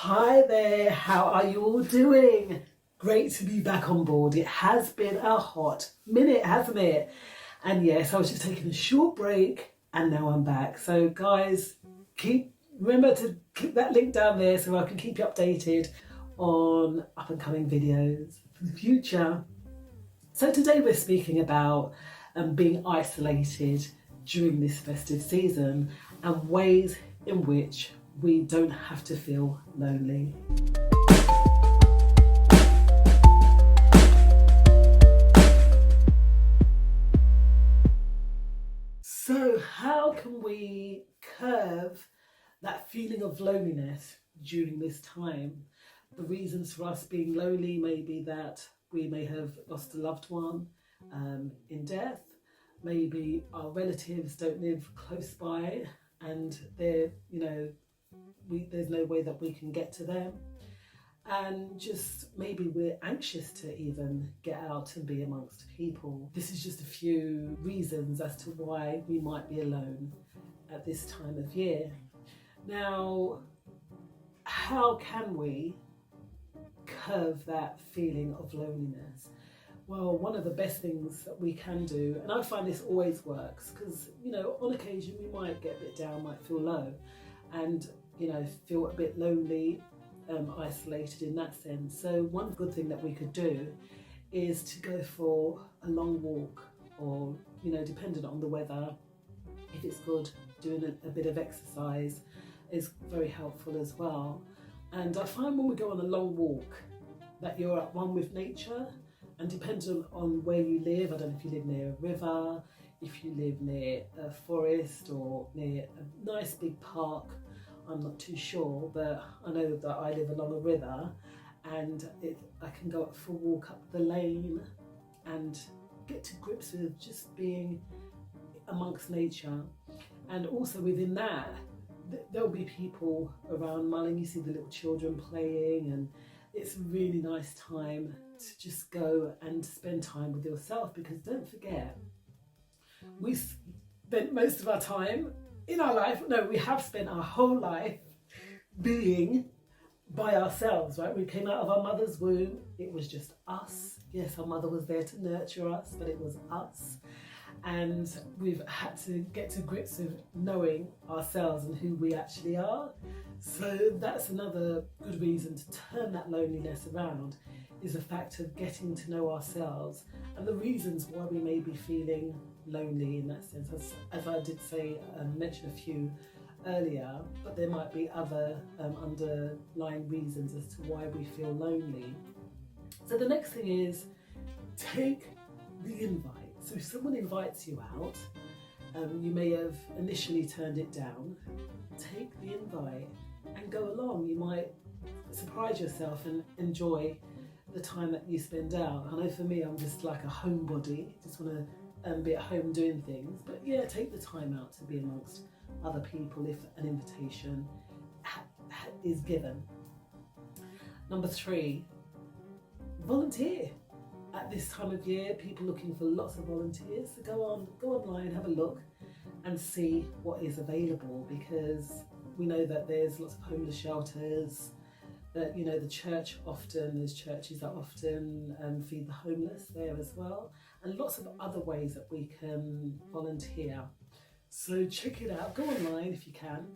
Hi there, how are you all doing? Great to be back on board. It has been a hot minute, hasn't it? And yes, I was just taking a short break and now I'm back. So guys, remember to click that link down there so I can keep you updated on up and coming videos for the future. So today we're speaking about being isolated during this festive season and ways in which we don't have to feel lonely. So how can we curb that feeling of loneliness during this time? The reasons for us being lonely may be that we may have lost a loved one in death. Maybe our relatives don't live close by and they're, there's no way that we can get to them. And just maybe we're anxious to even get out and be amongst people. This is just a few reasons as to why we might be alone at this time of year. Now, how can we curb that feeling of loneliness? Well, one of the best things that we can do, and I find this always works, because, on occasion we might get a bit down, might feel low, and, feel a bit lonely, isolated in that sense. So one good thing that we could do is to go for a long walk, or, depending on the weather, if it's good, doing a bit of exercise is very helpful as well. And I find when we go on a long walk that you're at one with nature. And depending on where you live, I don't know if you live near a river, if you live near a forest or near a nice big park, I'm not too sure, but I know that I live along a river and I can go for a walk up the lane and get to grips with just being amongst nature. And also within that, there'll be people around mulling. You see the little children playing, and it's a really nice time to just go and spend time with yourself, because don't forget, we spent most of our time in our life, we have spent our whole life being by ourselves, right? We came out of our mother's womb, it was just us. Yes, our mother was there to nurture us, but it was us. And we've had to get to grips with knowing ourselves and who we actually are. So that's another good reason to turn that loneliness around, is the fact of getting to know ourselves and the reasons why we may be feeling lonely in that sense. As I did say, mention a few earlier, but there might be other underlying reasons as to why we feel lonely. So the next thing is take the invite. So if someone invites you out, you may have initially turned it down, take the invite and go along. You might surprise yourself and enjoy the time that you spend out. I know for me, I'm just like a homebody, just want to be at home doing things, but yeah, take the time out to be amongst other people if an invitation is given. Number 3, volunteer. At this time of year, people looking for lots of volunteers. So go online, have a look and see what is available, because we know that there's lots of homeless shelters, that the church there's churches that often feed the homeless there as well, and lots of other ways that we can volunteer. So check it out, go online if you can,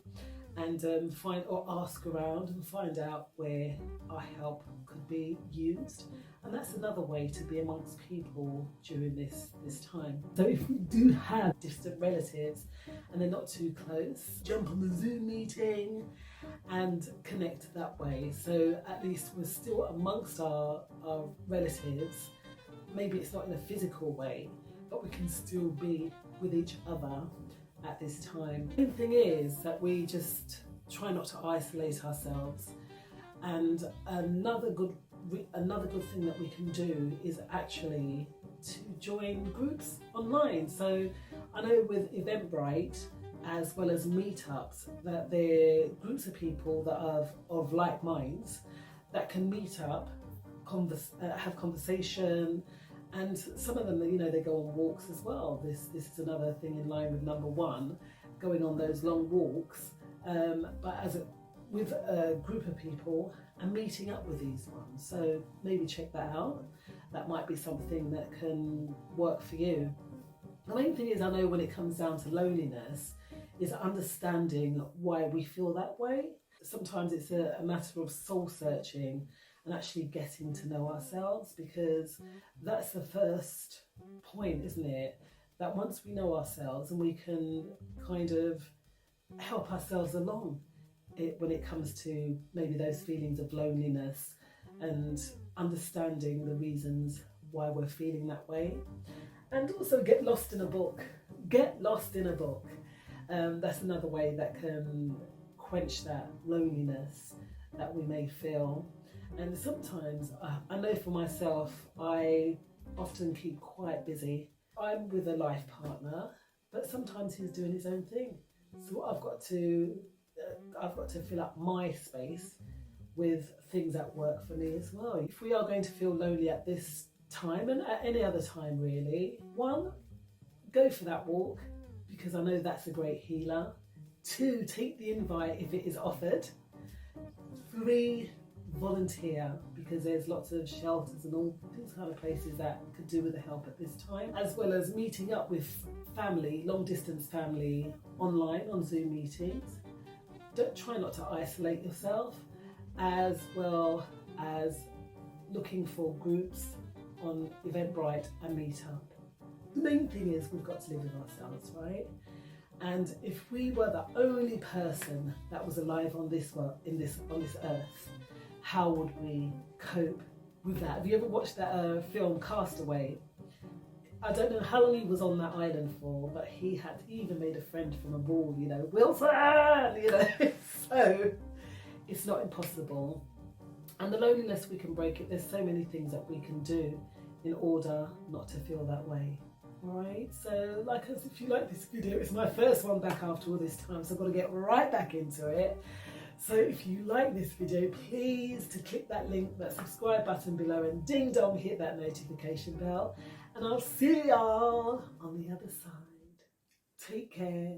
and find or ask around and find out where our help could be used. And that's another way to be amongst people during this time. So if we do have distant relatives and they're not too close, jump on the Zoom meeting and connect that way. So at least we're still amongst our relatives. Maybe it's not in a physical way, but we can still be with each other at this time. The main thing is that we just try not to isolate ourselves. And another good thing that we can do is actually to join groups online. So I know with Eventbrite as well as meetups that there are groups of people that are of like minds that can meet up, have conversation, and some of them, they go on walks as well. This is another thing in line with number 1, going on those long walks. But as with a group of people and meeting up with these ones. So maybe check that out. That might be something that can work for you. The main thing is, I know when it comes down to loneliness, is understanding why we feel that way. Sometimes it's a matter of soul searching and actually getting to know ourselves, because that's the first point, isn't it? That once we know ourselves, and we can kind of help ourselves along when it comes to maybe those feelings of loneliness, and understanding the reasons why we're feeling that way. And also get lost in a book. Get lost in a book. That's another way that can quench that loneliness that we may feel. And sometimes, I know for myself, I often keep quite busy. I'm with a life partner, but sometimes he's doing his own thing. So I've got to fill up my space with things that work for me as well. If we are going to feel lonely at this time, and at any other time really, 1, go for that walk, because I know that's a great healer. 2, take the invite if it is offered. 3, volunteer, because there's lots of shelters and all these kind of places that could do with the help at this time, as well as meeting up with family, long distance family, online on Zoom meetings. Try not to isolate yourself, as well as looking for groups on Eventbrite and Meetup. The main thing is, we've got to live with ourselves, right? And if we were the only person that was alive on this world, on this earth, how would we cope with that? Have you ever watched that film Castaway? I don't know how long he was on that island for, but he even made a friend from a ball, you know, Wilson, you know. So it's not impossible. And the loneliness, we can break it. There's so many things that we can do in order not to feel that way. All right, so if you like this video, it's my first one back after all this time, so I've got to get right back into it. So if you like this video, please to click that link, that subscribe button below, and ding dong, hit that notification bell. And I'll see y'all on the other side. Take care.